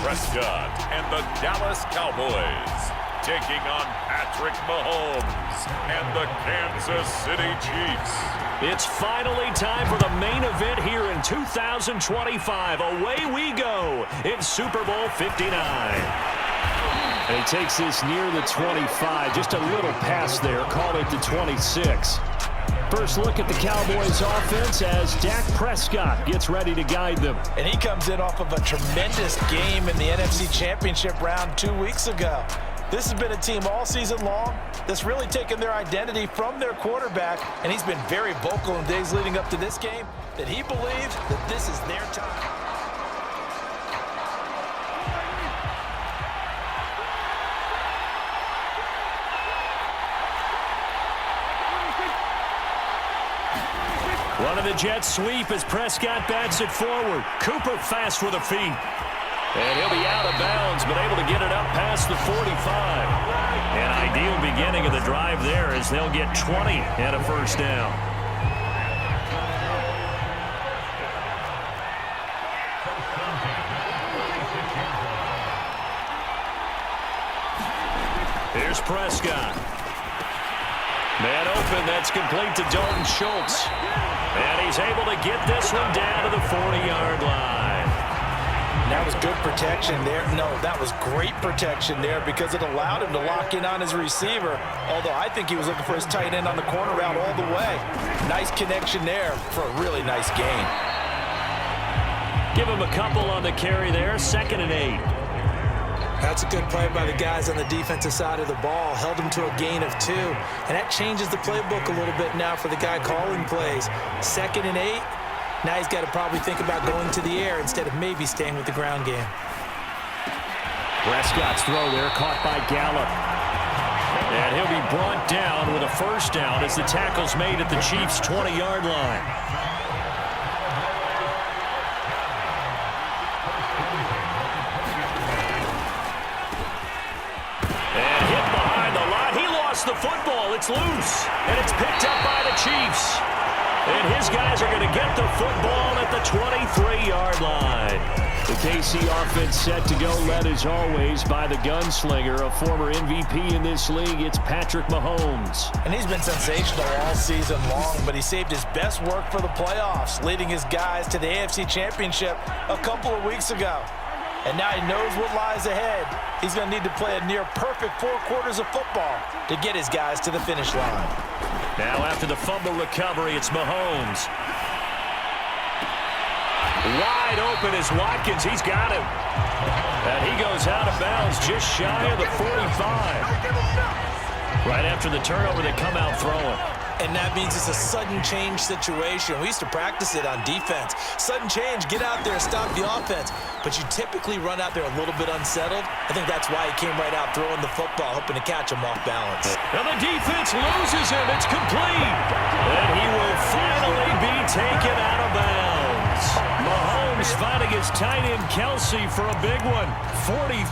Prescott and the Dallas Cowboys taking on Patrick Mahomes and the Kansas City Chiefs. It's finally time for the main event here in 2025. Away we go in Super Bowl 59. And he takes this near the 25. Just a little pass there. Call it the 26. First look at the Cowboys offense as Dak Prescott gets ready to guide them. And he comes in off of a tremendous game in the NFC Championship round 2 weeks ago. This has been a team all season long that's really taken their identity from their quarterback, and he's been very vocal in days leading up to this game that he believes that this is their time. One of the Jets sweep as Prescott bats it forward. Cooper fast with the feet. And he'll be out of bounds, but able to get it up past the 45. An ideal beginning of the drive there as they'll get 20 and a first down. Here's Prescott. Man open, that's complete to Dalton Schultz. And he's able to get this one down to the 40-yard line. That was good protection there. No, that was great protection there because it allowed him to lock in on his receiver, although I think he was looking for his tight end on the corner route all the way. Nice connection there for a really nice gain. Give him a couple on the carry there, 2nd and 8. That's a good play by the guys on the defensive side of the ball. Held him to a gain of 2. And that changes the playbook a little bit now for the guy calling plays. 2nd and 8. Now he's got to probably think about going to the air instead of maybe staying with the ground game. Prescott's throw there caught by Gallup. And he'll be brought down with a first down as the tackle's made at the Chiefs' 20-yard line. And hit behind the line. He lost the football. It's loose. And it's picked up by the Chiefs. And his guys are going to get the football at the 23-yard line. The KC offense set to go, led as always by the gunslinger, a former MVP in this league. It's Patrick Mahomes. And he's been sensational all season long, but he saved his best work for the playoffs, leading his guys to the AFC Championship a couple of weeks ago. And now he knows what lies ahead. He's going to need to play a near-perfect 4 quarters of football to get his guys to the finish line. Now after the fumble recovery, it's Mahomes. Wide open is Watkins. He's got him. And he goes out of bounds just shy of the 45. Right after the turnover, they come out throwing. And that means it's a sudden change situation. We used to practice it on defense. Sudden change, get out there, stop the offense. But you typically run out there a little bit unsettled. I think that's why he came right out throwing the football, hoping to catch him off balance. And the defense loses him. It's complete. And he will finally be taken out of bounds. Mahomes finding his tight end Kelsey for a big one. 43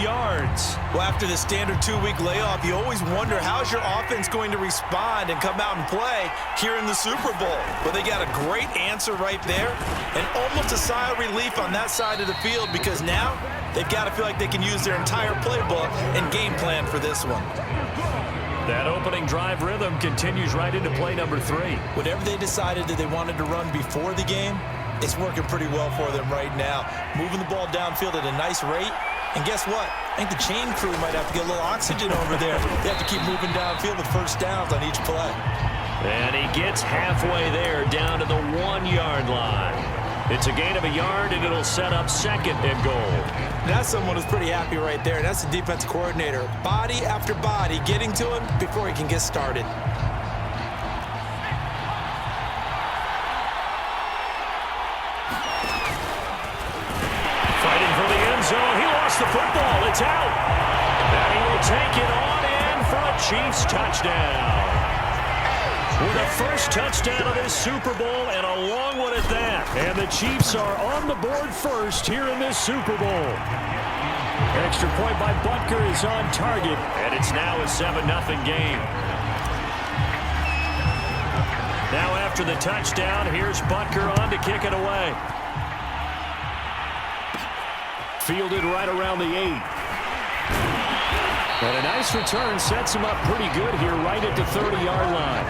yards. Well, after the standard 2-week layoff, you always wonder how's your offense going to respond and come out and play here in the Super Bowl. But they got a great answer right there and almost a sigh of relief on that side of the field because now they've got to feel like they can use their entire playbook and game plan for this one. That opening drive rhythm continues right into play number 3. Whatever they decided that they wanted to run before the game, it's working pretty well for them right now. Moving the ball downfield at a nice rate. And guess what? I think the chain crew might have to get a little oxygen over there. They have to keep moving downfield with first downs on each play. And he gets halfway there down to the 1-yard line. It's a gain of a yard, and it'll set up 2nd and goal. That's someone who's pretty happy right there. That's the defensive coordinator. Body after body getting to him before he can get started. Fighting for the end zone. He lost the football. It's out. And he will take it on in for a Chiefs touchdown. With the first touchdown of this Super Bowl and a long one at that. And the Chiefs are on the board first here in this Super Bowl. An extra point by Butker is on target. And it's now a 7-0 game. Now after the touchdown, here's Butker on to kick it away. fielded right around the 8. And a nice return sets him up pretty good here right at the 30-yard line.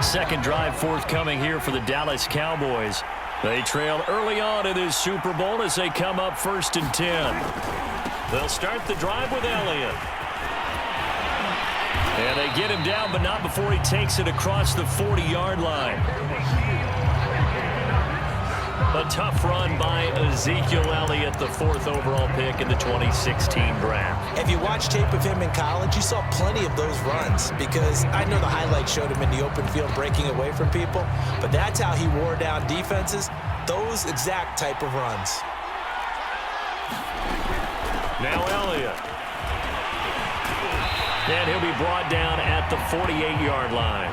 Second drive forthcoming here for the Dallas Cowboys. They trail early on in this Super Bowl as they come up 1st and 10. They'll start the drive with Elliott. And they get him down, but not before he takes it across the 40-yard line. A tough run by Ezekiel Elliott, the 4th overall pick in the 2016 draft. If you watched tape of him in college, you saw plenty of those runs because I know the highlights showed him in the open field breaking away from people, but that's how he wore down defenses, those exact type of runs. Now Elliott. And he'll be brought down at the 48-yard line.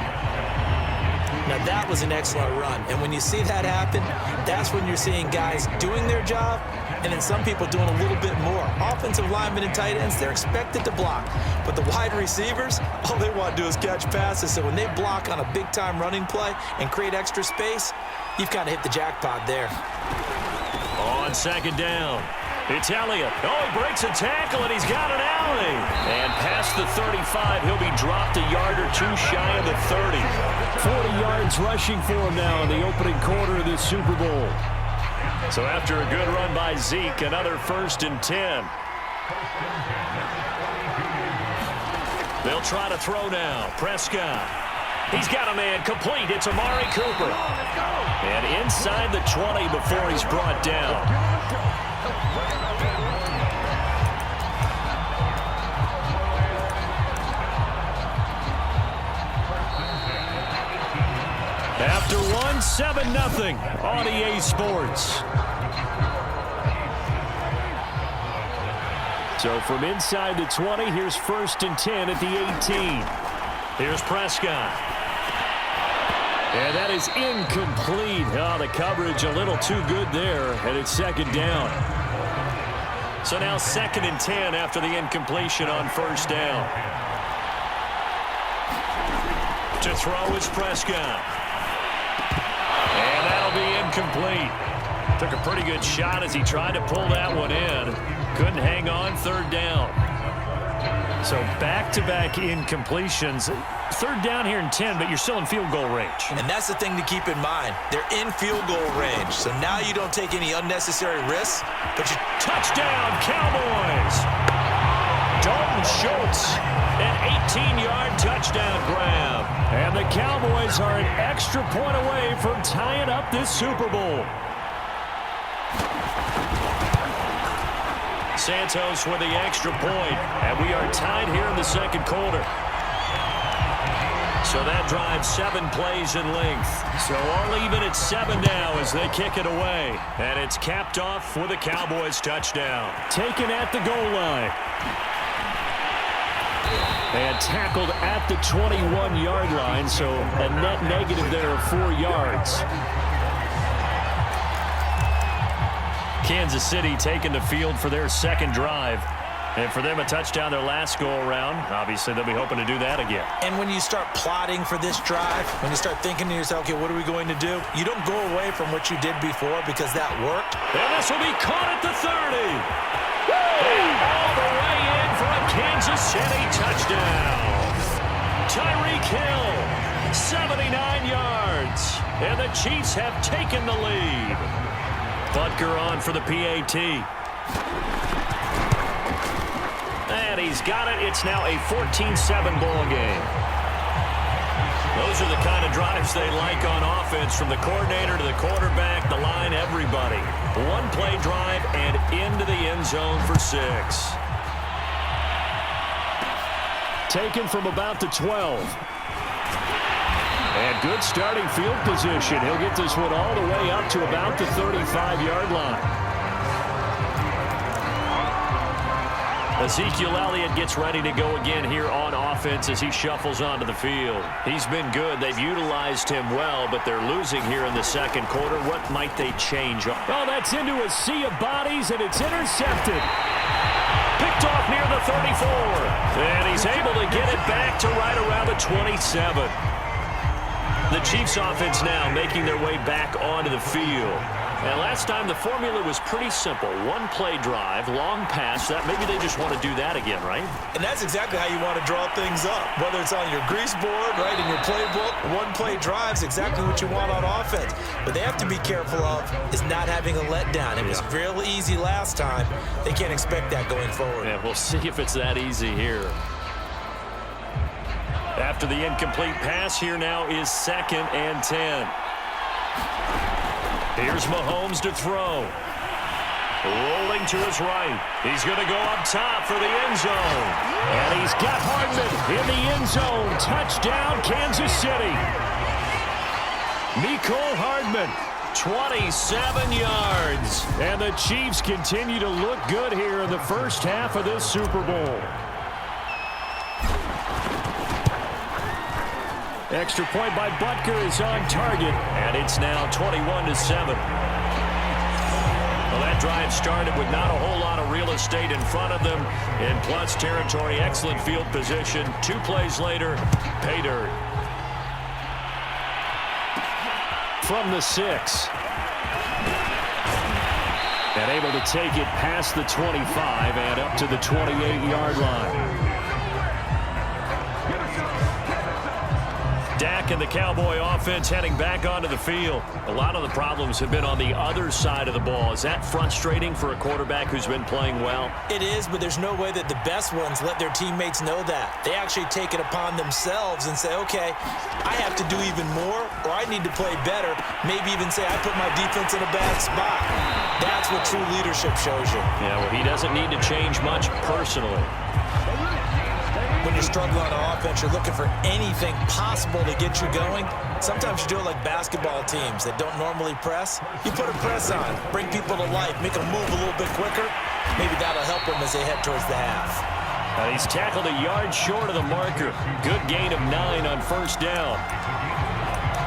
Now, that was an excellent run. And when you see that happen, that's when you're seeing guys doing their job and then some people doing a little bit more. Offensive linemen and tight ends, they're expected to block. But the wide receivers, all they want to do is catch passes. So when they block on a big-time running play and create extra space, you've kind of hit the jackpot there. On 2nd down, it's Elliott. Oh, he breaks a tackle, and he's got an alley. And past the 35, he'll be dropped a yard or two shy of the 30. 40 yards rushing for him now in the opening quarter of this Super Bowl. So after a good run by Zeke, another 1st and 10. They'll try to throw now. Prescott. He's got a man complete. It's Amari Cooper. And inside the 20 before he's brought down. After one, 7-0 on EA Sports. So from inside the 20, here's 1st and 10 at the 18. Here's Prescott. And that is incomplete. Oh, the coverage a little too good there, and it's 2nd down. So now 2nd and 10 after the incompletion on 1st down. To throw is Prescott. And that'll be incomplete. Took a pretty good shot as he tried to pull that one in. Couldn't hang on, 3rd down. So back-to-back incompletions. 3rd down here in 10, but you're still in field goal range. And that's the thing to keep in mind. They're in field goal range. So now you don't take any unnecessary risks, but you... Touchdown, Cowboys! Dalton Schultz, an 18-yard touchdown grab. And the Cowboys are an extra point away from tying up this Super Bowl. Santos with the extra point, and we are tied here in the 2nd quarter. So that drives 7 plays in length. So all even at 7 now as they kick it away. And it's capped off with a Cowboys touchdown. Taken at the goal line. And tackled at the 21-yard line, so a net negative there of 4 yards. Kansas City taking the field for their 2nd drive. And for them, a touchdown their last go-around. Obviously, they'll be hoping to do that again. And when you start plotting for this drive, when you start thinking to yourself, okay, what are we going to do? You don't go away from what you did before because that worked. And this will be caught at the 30. And all the way in for a Kansas City touchdown. Tyreek Hill, 79 yards. And the Chiefs have taken the lead. Butker on for the PAT. And he's got it. It's now a 14-7 ball game. Those are the kind of drives they like on offense, from the coordinator to the quarterback, the line, everybody. One-play drive and into the end zone for 6. Taken from about the 12. And good starting field position. He'll get this one all the way up to about the 35-yard line. Ezekiel Elliott gets ready to go again here on offense as he shuffles onto the field. He's been good. They've utilized him well, but they're losing here in the 2nd quarter. What might they change? Oh, that's into a sea of bodies, and it's intercepted. Picked off near the 34. And he's able to get it back to right around the 27. The Chiefs offense now making their way back onto the field. And last time the formula was pretty simple. One play drive, long pass. That maybe they just want to do that again, right? And that's exactly how you want to draw things up. Whether it's on your grease board, right, in your playbook, one play drive is exactly what you want on offense. But they have to be careful of is not having a letdown. It was real easy last time. They can't expect that going forward. Yeah, we'll see if it's that easy here. After the incomplete pass, here now is 2nd and 10. Here's Mahomes to throw. Rolling to his right. He's going to go up top for the end zone. And he's got Hardman in the end zone. Touchdown, Kansas City. Mecole Hardman, 27 yards. And the Chiefs continue to look good here in the first half of this Super Bowl. Extra point by Butker is on target, and it's now 21-7. Well, that drive started with not a whole lot of real estate in front of them. In plus territory, excellent field position. 2 plays later, pay dirt. From the 6. And able to take it past the 25 and up to the 28-yard line. Dak and the Cowboy offense heading back onto the field. A lot of the problems have been on the other side of the ball. Is that frustrating for a quarterback who's been playing well? It is, but there's no way that the best ones let their teammates know that. They actually take it upon themselves and say, okay, I have to do even more, or I need to play better. Maybe even say I put my defense in a bad spot. That's what true leadership shows you. Yeah, well, he doesn't need to change much personally. When you're struggling on offense, you're looking for anything possible to get you going. Sometimes you do it like basketball teams that don't normally press. You put a press on, bring people to life, make them move a little bit quicker. Maybe that'll help them as they head towards the half. He's tackled a yard short of the marker. Good gain of 9 on first down.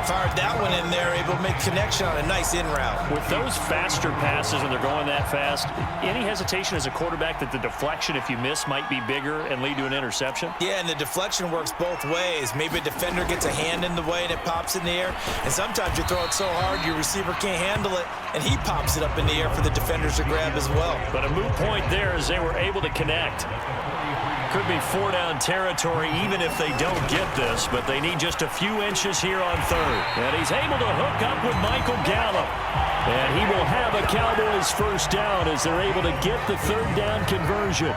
Fired that one in there, able to make connection on a nice in route. With those faster passes when they're going that fast, any hesitation as a quarterback that the deflection, if you miss, might be bigger and lead to an interception? Yeah, and the deflection works both ways. Maybe a defender gets a hand in the way and it pops in the air, and sometimes you throw it so hard your receiver can't handle it, and he pops it up in the air for the defenders to grab as well. But a moot point there as they were able to connect. Could be 4-down territory even if they don't get this, but they need just a few inches here on 3rd. And he's able to hook up with Michael Gallup. And he will have a Cowboys first down as they're able to get the 3rd down conversion.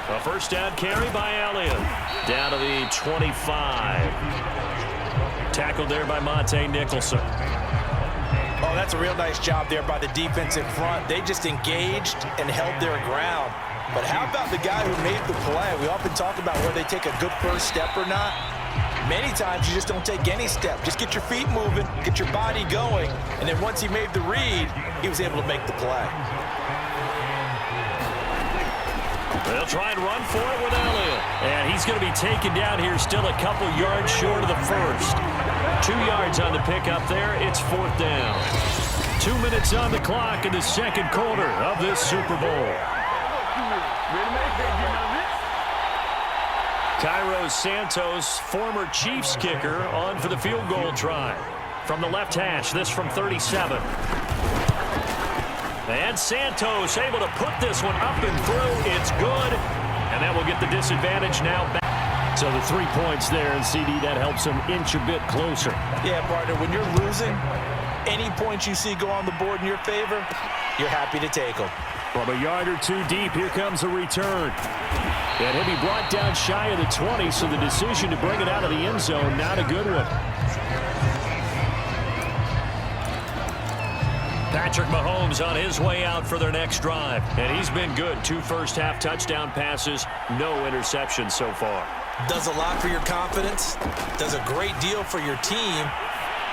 A first down carry by Elliott. Down to the 25. Tackled there by Monte Nicholson. Oh, that's a real nice job there by the defense in front. They just engaged and held their ground. But how about the guy who made the play? We often talk about whether they take a good first step or not. Many times you just don't take any step. Just get your feet moving, get your body going, and then once he made the read, he was able to make the play. They'll try and run for it with Elliott. And he's going to be taken down here still a couple yards short of the first. 2 yards on the pickup there. It's 4th down. 2 minutes on the clock in the second quarter of this Super Bowl. Cairo Santos, former Chiefs kicker, on for the field goal try. From the left hash, this from 37. And Santos able to put this one up and through. It's good. And that will get the disadvantage now back. So the 3 points there, and CD, that helps them inch a bit closer. Yeah, partner, when you're losing, any points you see go on the board in your favor, you're happy to take them. From a yard or 2 deep, here comes a return. And he'll be brought down shy of the 20, so the decision to bring it out of the end zone, not a good one. Patrick Mahomes on his way out for their next drive. And he's been good. 2 first-half touchdown passes, no interceptions so far. Does a lot for your confidence, does a great deal for your team,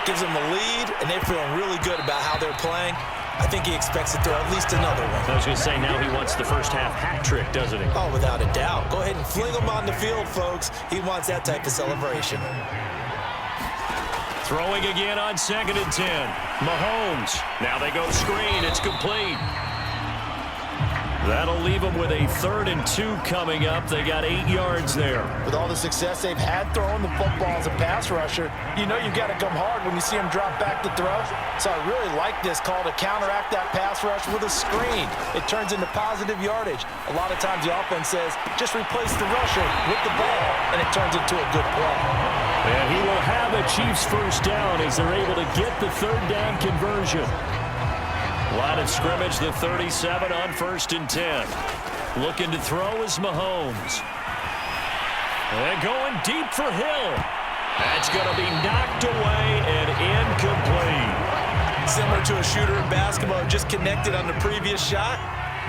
gives them a lead, and they're feeling really good about how they're playing. I think he expects to throw at least another one. I was going to say, now he wants the first-half hat trick, doesn't he? Oh, without a doubt. Go ahead and fling him on the field, folks. He wants that type of celebration. Throwing again on 2nd and 10. Mahomes. Now they go screen. It's complete. That'll leave them with a 3rd and 2 coming up. They got 8 yards there. With all the success they've had throwing the football as a pass rusher, you know you've got to come hard when you see them drop back to throw. So I really like this call to counteract that pass rush with a screen. It turns into positive yardage. A lot of times the offense says, just replace the rusher with the ball, and it turns into a good play. And he will have a Chiefs first down as they're able to get the 3rd down conversion. Line of scrimmage, the 37 on 1st and 10. Looking to throw is Mahomes. And going deep for Hill. That's going to be knocked away and incomplete. Similar to a shooter in basketball, just connected on the previous shot.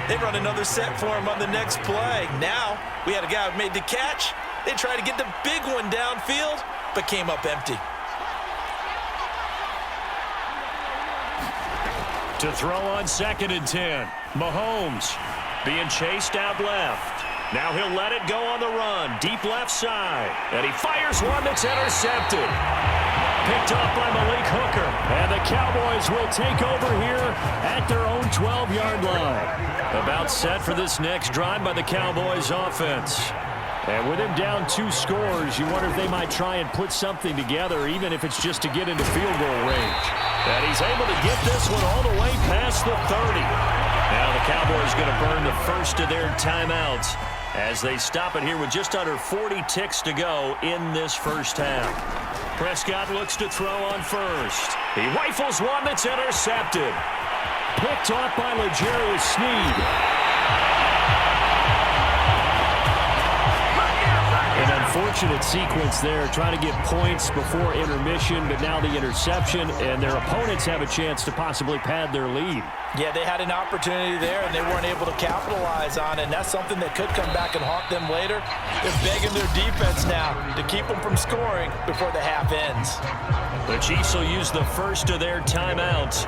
They run another set for him on the next play. Now, we had a guy who made the catch. They tried to get the big one downfield, but came up empty. To throw on 2nd and 10. Mahomes being chased out left. Now he'll let it go on the run. Deep left side. And he fires one that's intercepted. Picked off by Malik Hooker. And the Cowboys will take over here at their own 12-yard line. About set for this next drive by the Cowboys offense. And with him down 2 scores, you wonder if they might try and put something together, even if it's just to get into field goal range. And he's able to get this one all the way past the 30. Now the Cowboys going to burn the first of their timeouts as they stop it here with just under 40 ticks to go in this first half. Prescott looks to throw on first. He rifles one that's intercepted. Picked off by L'Jarius Sneed. An unfortunate sequence there, trying to get points before intermission, but now the interception, and their opponents have a chance to possibly pad their lead. Yeah, they had an opportunity there, and they weren't able to capitalize on it, and that's something that could come back and haunt them later. They're begging their defense now to keep them from scoring before the half ends. The Chiefs will use the first of their timeouts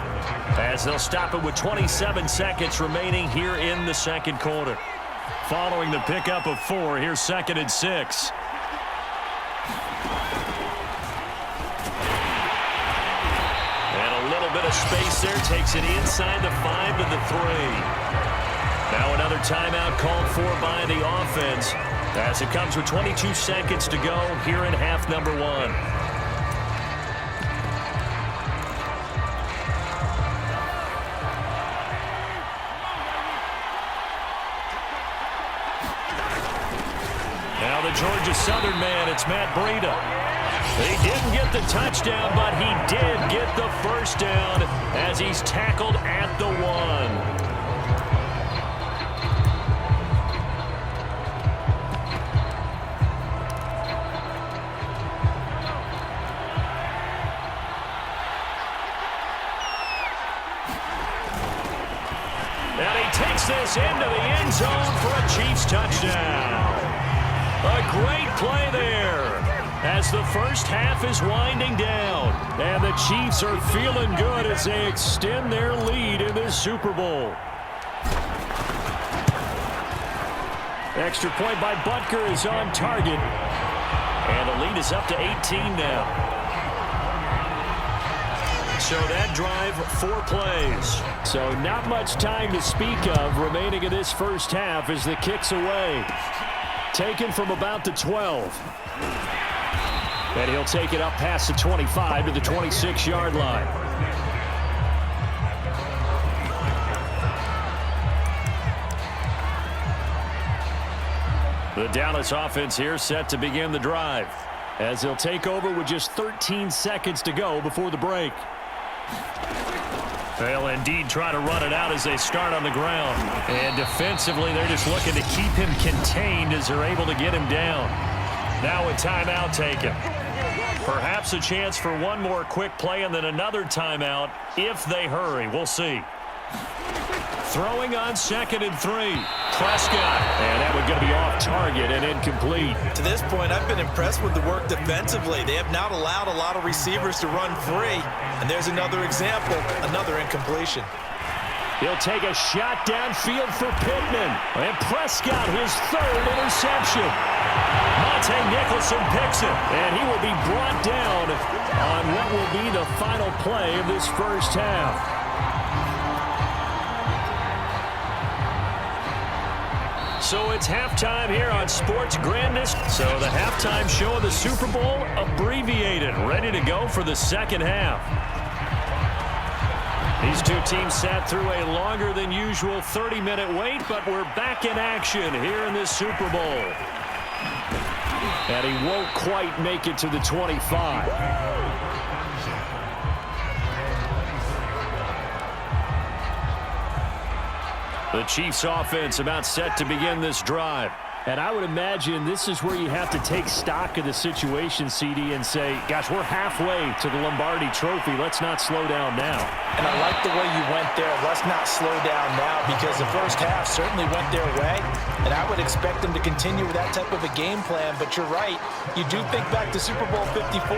as they'll stop it with 27 seconds remaining here in the second quarter. Following the pickup of 4, here's 2nd and 6. And a little bit of space there, takes it inside the 5 to the 3. Now another timeout called for by the offense as it comes with 22 seconds to go here in half number 1. Now the Georgia Southern man, it's Matt Breida. He didn't get the touchdown, but he did get the first down as he's tackled at the 1. And he takes this into the end zone for a Chiefs touchdown. A great play there as the first half is winding down. And the Chiefs are feeling good as they extend their lead in this Super Bowl. Extra point by Butker is on target. And the lead is up to 18 now. So that drive, 4 plays. So not much time to speak of remaining in this first half as the kick's away. Taken from about the 12. And he'll take it up past the 25 to the 26-yard line. The Dallas offense here set to begin the drive as they'll take over with just 13 seconds to go before the break. They'll indeed try to run it out as they start on the ground. And defensively, they're just looking to keep him contained as they're able to get him down. Now a timeout taken. Perhaps a chance for one more quick play and then another timeout if they hurry. We'll see. Throwing on 2nd and 3. Prescott. And that one going to be off target and incomplete. To this point, I've been impressed with the work defensively. They have not allowed a lot of receivers to run free. And there's another example, another incompletion. He'll take a shot downfield for Pittman. And Prescott, his 3rd interception. Monte Nicholson picks it. And he will be brought down on what will be the final play of this first half. So it's halftime here on Sports Grandest. So the halftime show of the Super Bowl abbreviated, ready to go for the second half. These two teams sat through a longer than usual 30-minute wait, but we're back in action here in this Super Bowl. And he won't quite make it to the 25. The Chiefs offense about set to begin this drive. And I would imagine this is where you have to take stock of the situation, CD, and say, gosh, we're halfway to the Lombardi Trophy. Let's not slow down now. And I like the way you went there. Let's not slow down now, because the first half certainly went their way. And I would expect them to continue with that type of a game plan. But you're right. You do think back to Super Bowl 54.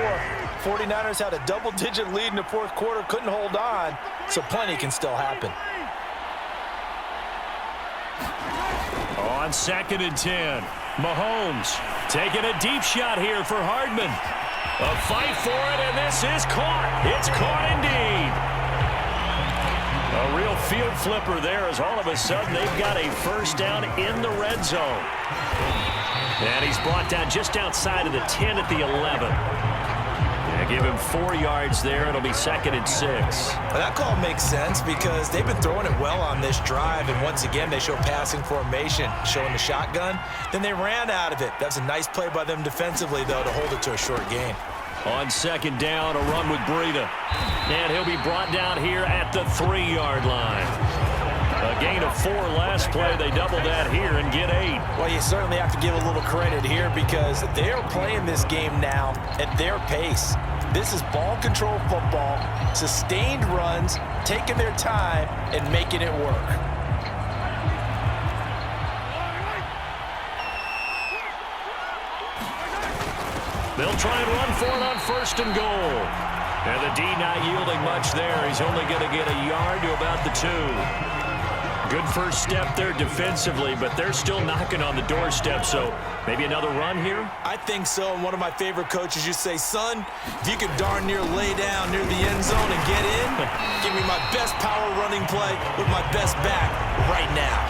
49ers had a double-digit lead in the fourth quarter, couldn't hold on. So plenty can still happen. On 2nd and 10, Mahomes taking a deep shot here for Hardman. A fight for it, and this is caught. It's caught indeed. A real field flipper there, as all of a sudden they've got a first down in the red zone. And he's brought down just outside of the 10 at the 11. Give him 4 yards there. It'll be 2nd and 6. Well, that call makes sense because they've been throwing it well on this drive, and once again they show passing formation, showing the shotgun. Then they ran out of it. That's a nice play by them defensively, though, to hold it to a short gain. On 2nd down, a run with Breida. And he'll be brought down here at the 3-yard line. A gain of 4 last play. They double that here and get 8. Well, you certainly have to give a little credit here because they're playing this game now at their pace. This is ball control football, sustained runs, taking their time, and making it work. They'll try and run for it on 1st and goal. And the D not yielding much there. He's only going to get a yard to about the 2. Good first step there defensively, but they're still knocking on the doorstep, so maybe another run here? I think so, and one of my favorite coaches used to say, son, if you could darn near lay down near the end zone and get in, give me my best power running play with my best back right now.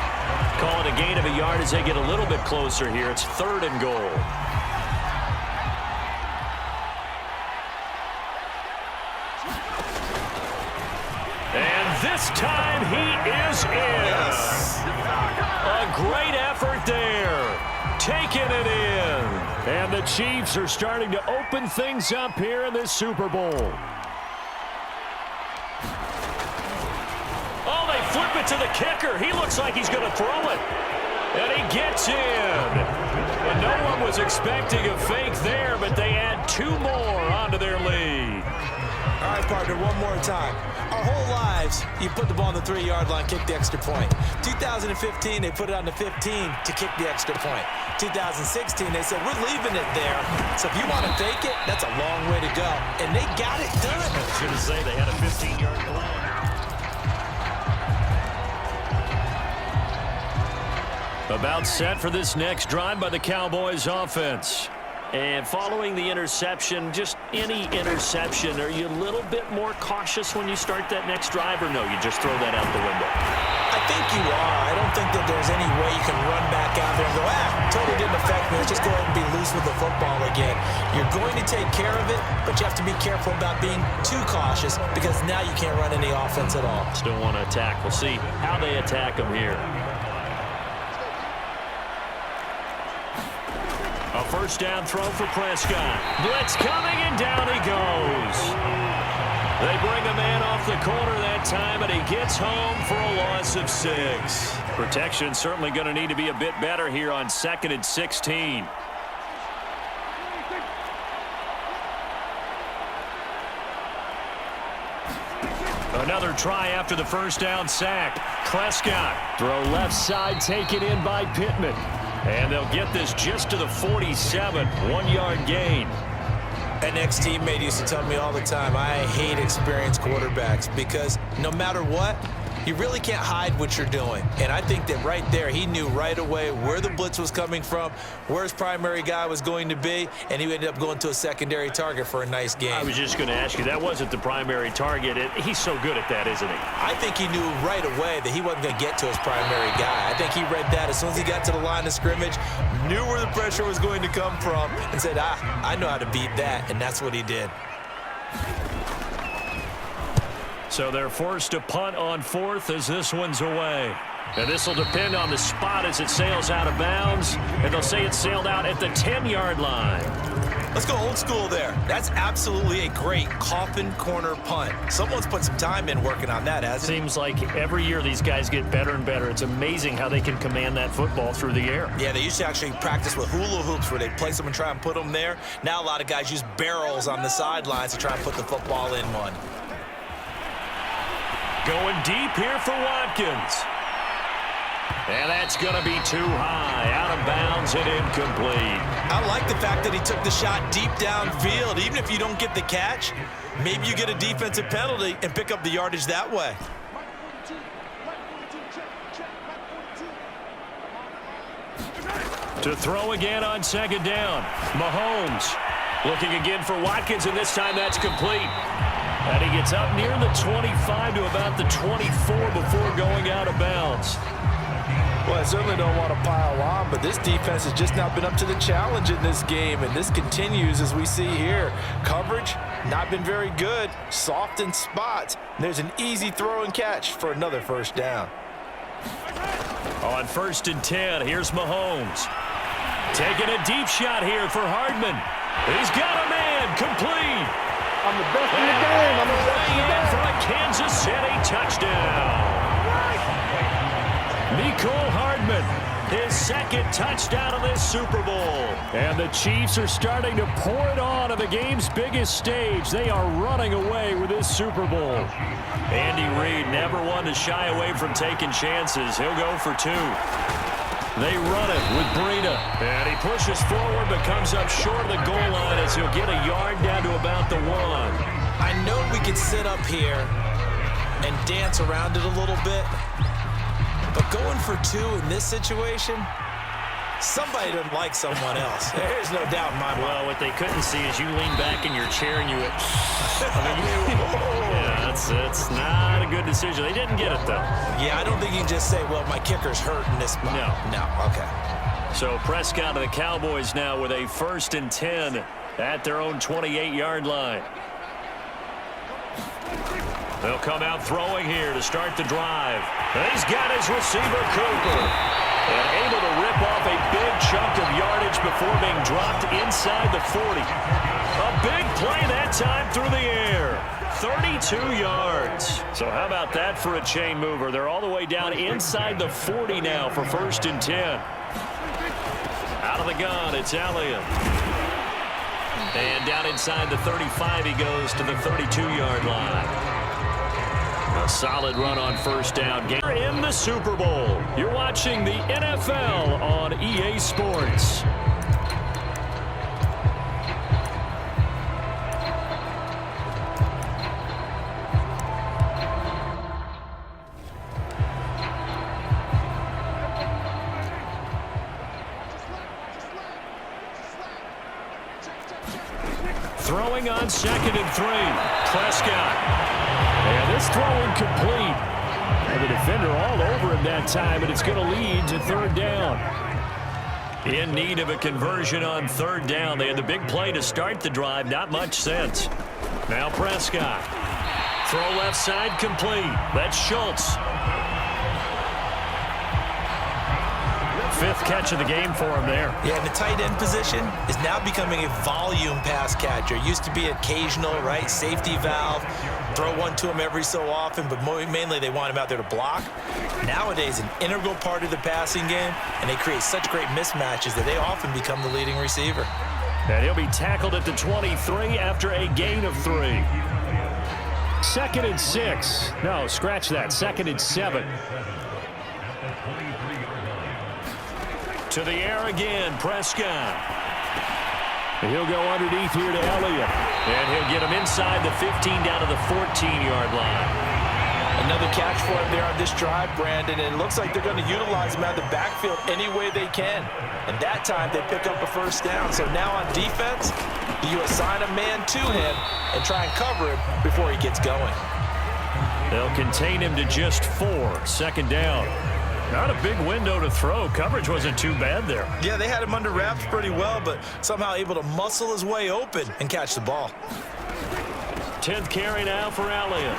Call it a gain of a yard as they get a little bit closer here. It's 3rd and goal. This time he is in. Yes. A great effort there. Taking it in. And the Chiefs are starting to open things up here in this Super Bowl. Oh, they flip it to the kicker. He looks like he's going to throw it. And he gets in. And no one was expecting a fake there, but they add 2 more onto their lead. All right, partner, one more time. Our whole lives, you put the ball on the 3-yard line, kick the extra point. 2015, they put it on the 15 to kick the extra point. 2016, they said, we're leaving it there. So if you want to fake it, that's a long way to go. And they got it done. I was going to say they had a 15-yard play. About set for this next drive by the Cowboys offense. And following the interception, just any interception, are you a little bit more cautious when you start that next drive, or no, you just throw that out the window? I think you are. I don't think that there's any way you can run back out there and go, totally didn't affect me. Let's just go ahead and be loose with the football again. You're going to take care of it, but you have to be careful about being too cautious because now you can't run any offense at all. Still want to attack. We'll see how they attack them here. A first down throw for Prescott. Blitz coming, and down he goes. They bring a man off the corner that time, and he gets home for a loss of 6. Protection certainly going to need to be a bit better here on 2nd and 16. Another try after the first down sack. Prescott, throw left side, taken in by Pittman. And they'll get this just to the 47, 1-yard gain. An ex-teammate used to tell me all the time, I hate experienced quarterbacks because no matter what, You really can't hide what you're doing. And I think that right there, he knew right away where the blitz was coming from, where his primary guy was going to be, and he ended up going to a secondary target for a nice game. I was just going to ask you, that wasn't the primary target. He's so good at that, isn't he? I think he knew right away that he wasn't going to get to his primary guy. I think he read that as soon as he got to the line of scrimmage, knew where the pressure was going to come from, and said, I know how to beat that, and that's what he did. So they're forced to punt on fourth as this one's away. And this will depend on the spot as it sails out of bounds. And they'll say it sailed out at the 10-yard line. Let's go old school there. That's absolutely a great coffin corner punt. Someone's put some time in working on that, hasn't it? Seems like every year these guys get better and better. It's amazing how they can command that football through the air. Yeah, they used to actually practice with hula hoops where they place them and try and put them there. Now a lot of guys use barrels on the sidelines to try and put the football in one. Going deep here for Watkins. And that's going to be too high. Out of bounds and incomplete. I like the fact that he took the shot deep downfield. Even if you don't get the catch, maybe you get a defensive penalty and pick up the yardage that way. To throw again on second down. Mahomes looking again for Watkins, and this time that's complete. And he gets up near the 25 to about the 24 before going out of bounds. Well, I certainly don't want to pile on, but this defense has just not been up to the challenge in this game, and this continues as we see here. Coverage, not been very good, soft in spots. There's an easy throw and catch for another first down. On 1st and 10, here's Mahomes. Taking a deep shot here for Hardman. He's got a man, complete. I'm the best in the game. I'm the best in the game. For a Kansas City touchdown. Mecole Hardman, his second touchdown of this Super Bowl. And the Chiefs are starting to pour it on the game's biggest stage. They are running away with this Super Bowl. Andy Reid never one to shy away from taking chances. He'll go for two. They run it with Breida. And he pushes forward but comes up short of the goal line as he'll get a yard down to about the 1. I know we could sit up here and dance around it a little bit, but going for two in this situation, somebody doesn't like someone else. There's no doubt in my mind. Well, what they couldn't see is you lean back in your chair and you went, yeah, it's not a good decision. They didn't get it, though. Yeah, I don't think you can just say, well, my kicker's hurt in this spot. No, okay. So Prescott and the Cowboys now with a 1st and 10 at their own 28-yard line. They'll come out throwing here to start the drive. And he's got his receiver, Cooper. And able to rip off a big chunk of yardage before being dropped inside the 40. A big play that time through the air. 32 yards. So how about that for a chain mover? They're all the way down inside the 40 now for 1st and 10. Out of the gun, it's Elliott. And down inside the 35, he goes to the 32-yard line. A solid run on 1st down. Game in the Super Bowl. You're watching the NFL on EA Sports. Throwing on 2nd and 3. Prescott. And this throw incomplete. And the defender all over him that time, and it's going to lead to 3rd down. In need of a conversion on 3rd down. They had the big play to start the drive. Not much sense. Now Prescott. Throw left side complete. That's Schultz. 5th catch of the game for him there. Yeah, and the tight end position is now becoming a volume pass catcher. Used to be occasional, right? Safety valve. Throw one to him every so often, but mainly they want him out there to block. Nowadays, an integral part of the passing game, and they create such great mismatches that they often become the leading receiver. And he'll be tackled at the 23 after a gain of 3. 2nd and 6. No, scratch that. 2nd and 7. To the air again, Prescott. He'll go underneath here to Elliott. And he'll get him inside the 15 down to the 14-yard line. Another catch for him there on this drive, Brandon, and it looks like they're going to utilize him out of the backfield any way they can. And that time they pick up a first down. So now on defense, you assign a man to him and try and cover him before he gets going. They'll contain him to just 4. Second down. Not a big window to throw. Coverage wasn't too bad there. Yeah, they had him under wraps pretty well, but somehow able to muscle his way open and catch the ball. 10th carry now for Elliott.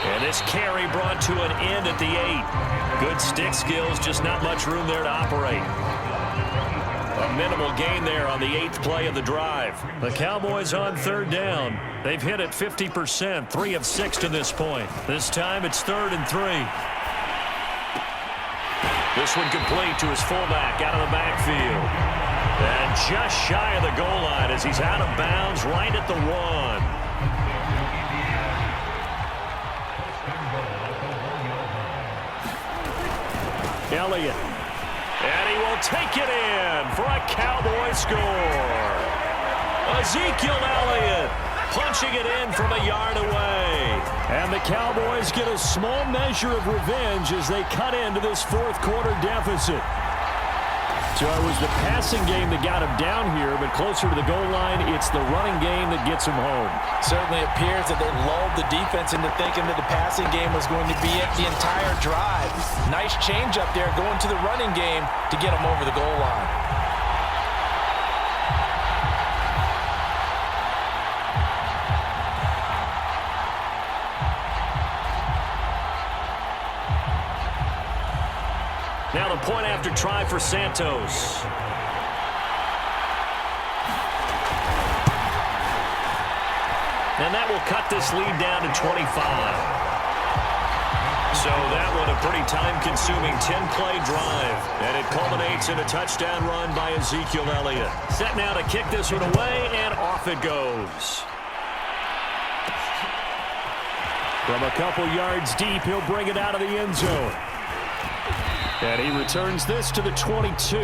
And this carry brought to an end at the 8. Good stick skills, just not much room there to operate. A minimal gain there on the 8th play of the drive. The Cowboys on third down. They've hit it 50%, 3 of 6 to this point. This time it's 3rd and 3. This one complete to his fullback out of the backfield. And just shy of the goal line as he's out of bounds right at the 1. Elliott. And he will take it in for a Cowboy score. Ezekiel Elliott punching it in from a yard away. And the Cowboys get a small measure of revenge as they cut into this fourth quarter deficit. So it was the passing game that got him down here, but closer to the goal line, it's the running game that gets him home. Certainly appears that they lulled the defense into thinking that the passing game was going to be it the entire drive. Nice change up there going to the running game to get him over the goal line. Now the point after try for Santos. And that will cut this lead down to 25. So that one a pretty time-consuming 10-play drive. And it culminates in a touchdown run by Ezekiel Elliott. Set now to kick this one away, and off it goes. From a couple yards deep, he'll bring it out of the end zone. And he returns this to the 22.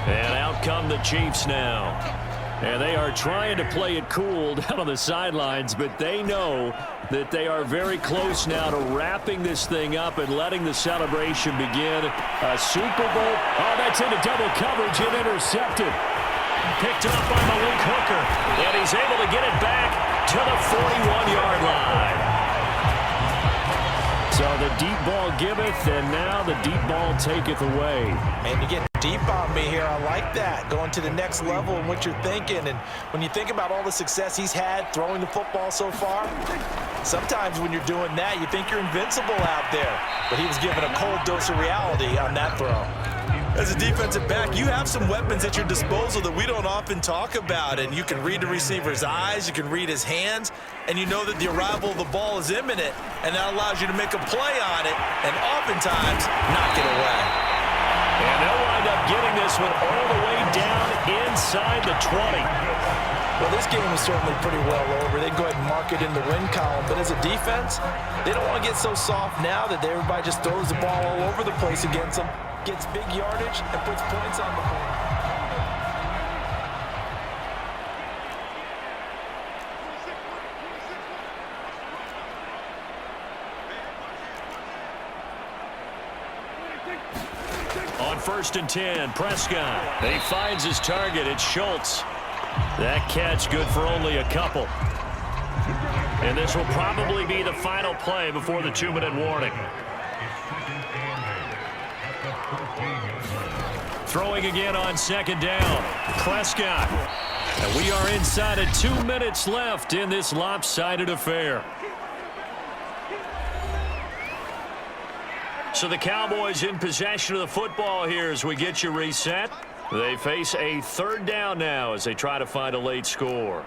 And out come the Chiefs now. And they are trying to play it cool down on the sidelines, but they know that they are very close now to wrapping this thing up and letting the celebration begin. A Super Bowl. Oh, that's into double coverage and intercepted. Picked up by Malik Hooker. And he's able to get it back to the 41-yard line. So the deep ball giveth, and now the deep ball taketh away. Man, you get deep on me here. I like that. Going to the next level in what you're thinking. And when you think about all the success he's had throwing the football so far, sometimes when you're doing that, you think you're invincible out there. But he was given a cold dose of reality on that throw. As a defensive back, you have some weapons at your disposal that we don't often talk about, and you can read the receiver's eyes, you can read his hands, and you know that the arrival of the ball is imminent, and that allows you to make a play on it and oftentimes knock it away. And they'll wind up getting this one all the way down inside the 20. Well, this game is certainly pretty well over. They can go ahead and mark it in the win column, but as a defense, they don't want to get so soft now that everybody just throws the ball all over the place against them. Gets big yardage and puts points on the board. On 1st and 10, Prescott. He finds his target. It's Schultz. That catch good for only a couple. And this will probably be the final play before the 2-minute warning. Throwing again on 2nd down. Prescott. And we are inside of 2 minutes left in this lopsided affair. So the Cowboys in possession of the football here as we get you reset. They face a 3rd down now as they try to find a late score.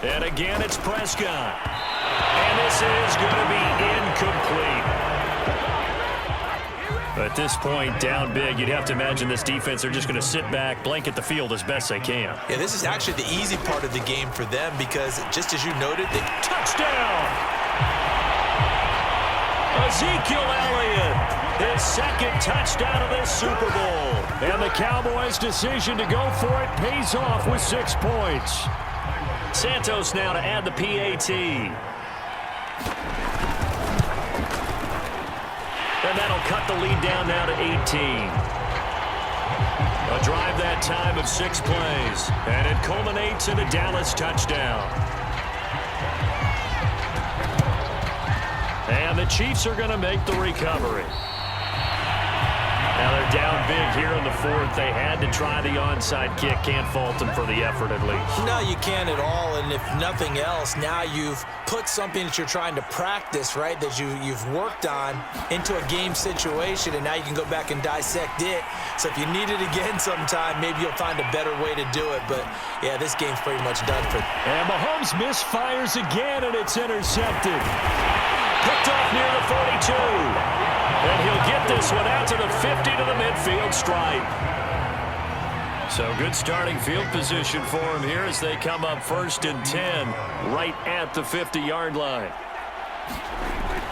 And again, it's Prescott. And this is going to be incomplete. At this point, down big, you'd have to imagine this defense, they're just going to sit back, blanket the field as best they can. Yeah, this is actually the easy part of the game for them because, just as you noted, they... Touchdown! Ezekiel Elliott his second touchdown of this Super Bowl. And the Cowboys' decision to go for it pays off with 6 points. Santos now to add the PAT. And that'll cut the lead down now to 18. A drive that time of 6 plays. And it culminates in a Dallas touchdown. And the Chiefs are going to make the recovery. Now they're down big here in the fourth. They had to try the onside kick. Can't fault them for the effort at least. No, you can't at all. And if nothing else, now you've put something that you're trying to practice, right, that you've worked on into a game situation, and now you can go back and dissect it. So if you need it again sometime, maybe you'll find a better way to do it. But, yeah, this game's pretty much done for them. And Mahomes misfires again, and it's intercepted. Picked off near the 42. And he'll get this one out to the 50 to the midfield stripe. So good starting field position for him here as they come up 1st and 10 right at the 50-yard line.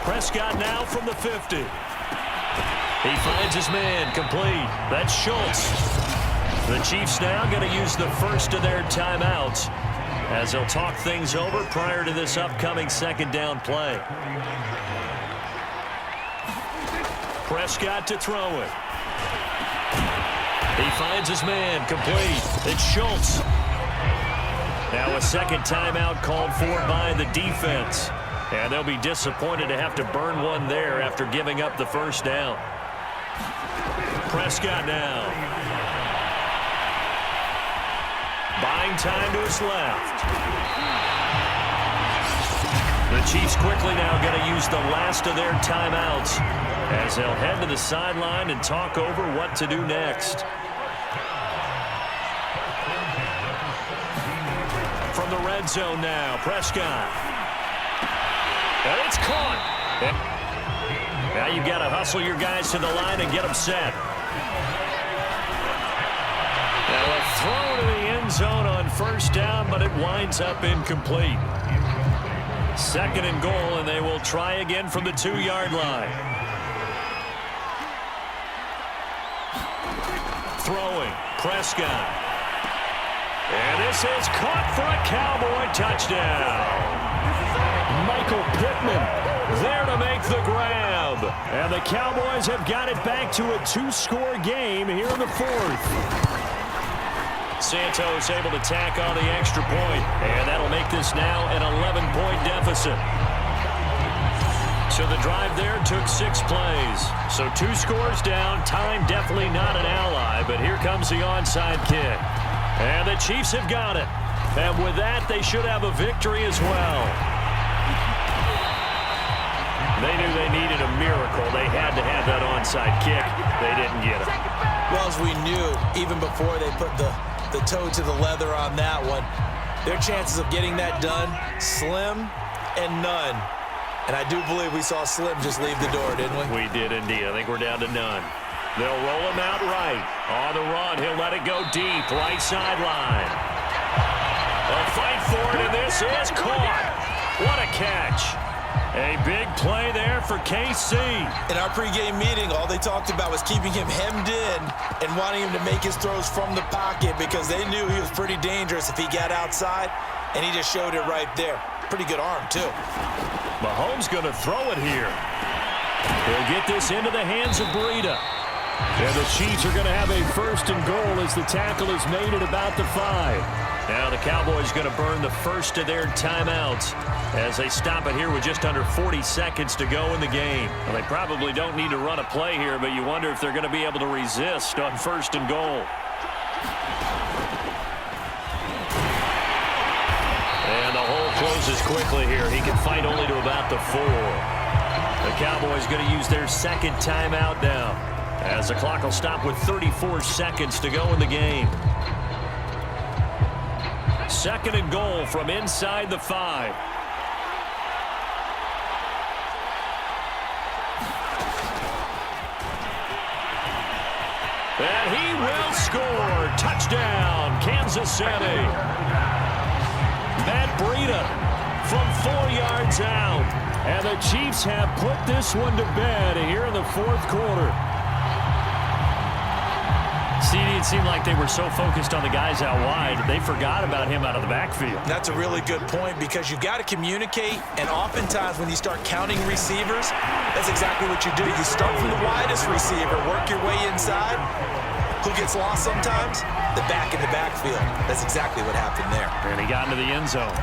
Prescott now from the 50. He finds his man complete. That's Schultz. The Chiefs now going to use the first of their timeouts as they'll talk things over prior to this upcoming 2nd down play. Prescott to throw it. He finds his man complete. It's Schultz. Now a 2nd timeout called for by the defense. And they'll be disappointed to have to burn one there after giving up the 1st down. Prescott now. Buying time to his left. The Chiefs quickly now going to use the last of their timeouts as they'll head to the sideline and talk over what to do next. From the red zone now, Prescott. And it's caught. Now you've got to hustle your guys to the line and get them set. Now a throw to the end zone on 1st down, but it winds up incomplete. 2nd and goal, and they will try again from the 2-yard line. Throwing, Prescott. And this is caught for a Cowboy touchdown. Michael Pittman there to make the grab. And the Cowboys have got it back to a 2-score game here in the 4th. Santos able to tack on the extra point, and that'll make this now an 11-point deficit. So the drive there took 6 plays. So 2 scores down, time definitely not an ally, but here comes the onside kick. And the Chiefs have got it. And with that, they should have a victory as well. They knew they needed a miracle. They had to have that onside kick. They didn't get it. Well, as we knew, even before they put the toe to the leather on that one, their chances of getting that done, slim and none. And I do believe we saw Slim just leave the door, didn't we? We did indeed. I think we're down to none. They'll roll him out right. On the run, he'll let it go deep, right sideline. A fight for it, and this is caught. What a catch. A big play there for KC. In our pregame meeting, all they talked about was keeping him hemmed in and wanting him to make his throws from the pocket because they knew he was pretty dangerous if he got outside, and he just showed it right there. Pretty good arm, too. Mahomes going to throw it here. He'll get this into the hands of Breida. And the Chiefs are going to have a 1st and goal as the tackle is made at about the 5. Now the Cowboys going to burn the first of their timeouts as they stop it here with just under 40 seconds to go in the game. Well, they probably don't need to run a play here, but you wonder if they're going to be able to resist on 1st and goal. And the hole closes quickly here. He can fight only to about the 4. The Cowboys going to use their 2nd timeout now as the clock will stop with 34 seconds to go in the game. 2nd and goal from inside the 5. And he will score. Touchdown, Kansas City. Matt Breida from 4 yards out. And the Chiefs have put this one to bed here in the fourth quarter. CD, it seemed like they were so focused on the guys out wide, they forgot about him out of the backfield. That's a really good point because you've got to communicate, and oftentimes when you start counting receivers, that's exactly what you do. You start from the widest receiver, work your way inside. Who gets lost sometimes? The back in the backfield. That's exactly what happened there. And he got into the end zone.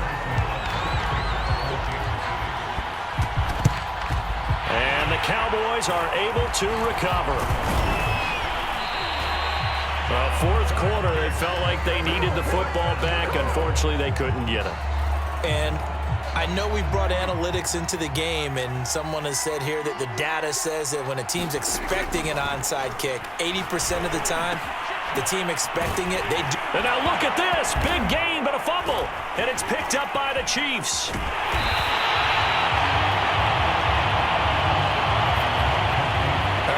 And the Cowboys are able to recover. Fourth quarter, they felt like they needed the football back. Unfortunately, they couldn't get it. And I know we brought analytics into the game, and someone has said here that the data says that when a team's expecting an onside kick, 80% of the time, the team expecting it, they do. And now look at this. Big gain, but a fumble. And it's picked up by the Chiefs.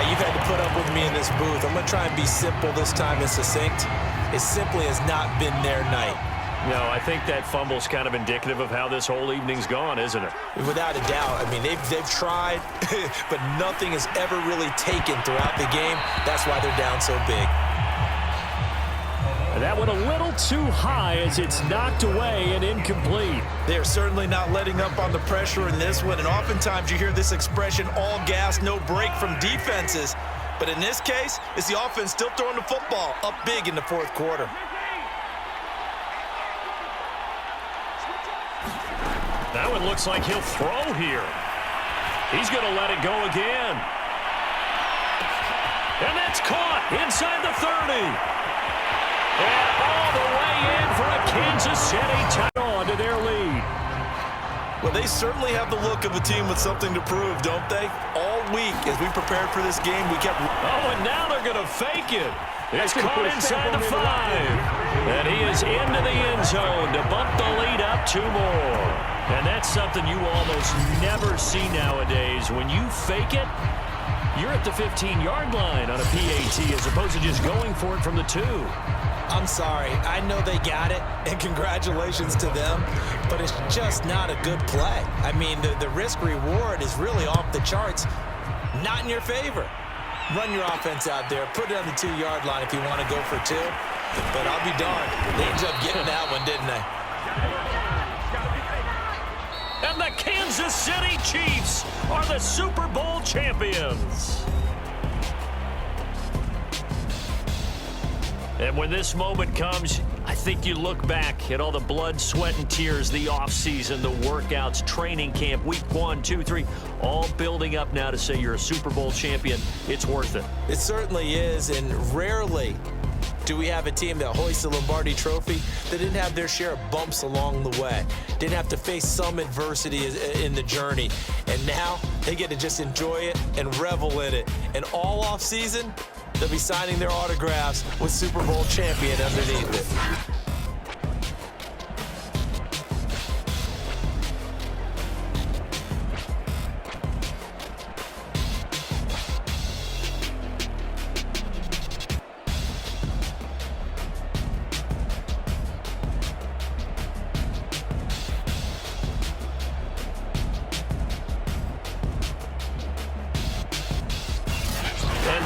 You've had to put up with me in this booth. I'm going to try and be simple this time and succinct. It simply has not been their night. No, I think that fumble's kind of indicative of how this whole evening's gone, isn't it? Without a doubt. I mean, they've tried, but nothing has ever really taken throughout the game. That's why they're down so big. That went a little too high as it's knocked away and incomplete. They're certainly not letting up on the pressure in this one, and oftentimes you hear this expression, all gas, no break from defenses. But in this case, it's the offense still throwing the football up big in the fourth quarter. That one looks like he'll throw here. He's going to let it go again. And that's caught inside the 30. And all the way in for a Kansas City tie-on to their lead. Well, they certainly have the look of a team with something to prove, don't they? All week, as we prepared for this game, we kept... Oh, and now they're going to fake it. It's caught inside the 5. And he is into the end zone to bump the lead up 2 more. And that's something you almost never see nowadays. When you fake it, you're at the 15-yard line on a PAT as opposed to just going for it from the 2. I'm sorry. I know they got it, and congratulations to them, but it's just not a good play. I mean, the risk-reward is really off the charts, not in your favor. Run your offense out there. Put it on the 2-yard line if you want to go for 2, but I'll be darned. They ended up getting that one, didn't they? And the Kansas City Chiefs are the Super Bowl champions. And when this moment comes, I think you look back at all the blood, sweat, and tears, the offseason, the workouts, training camp, week 1, 2, 3, all building up now to say you're a Super Bowl champion. It's worth it. It certainly is, and rarely do we have a team that hoists the Lombardi Trophy that didn't have their share of bumps along the way, didn't have to face some adversity in the journey, and now they get to just enjoy it and revel in it. And all offseason, they'll be signing their autographs with Super Bowl champion underneath it.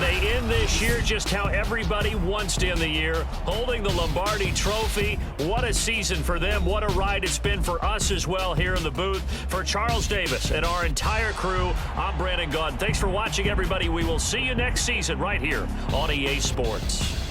They end this year just how everybody wants to end the year, holding the Lombardi Trophy. What a season for them. What a ride it's been for us as well here in the booth. For Charles Davis and our entire crew, I'm Brandon Gaudin. Thanks for watching, everybody. We will see you next season right here on EA Sports.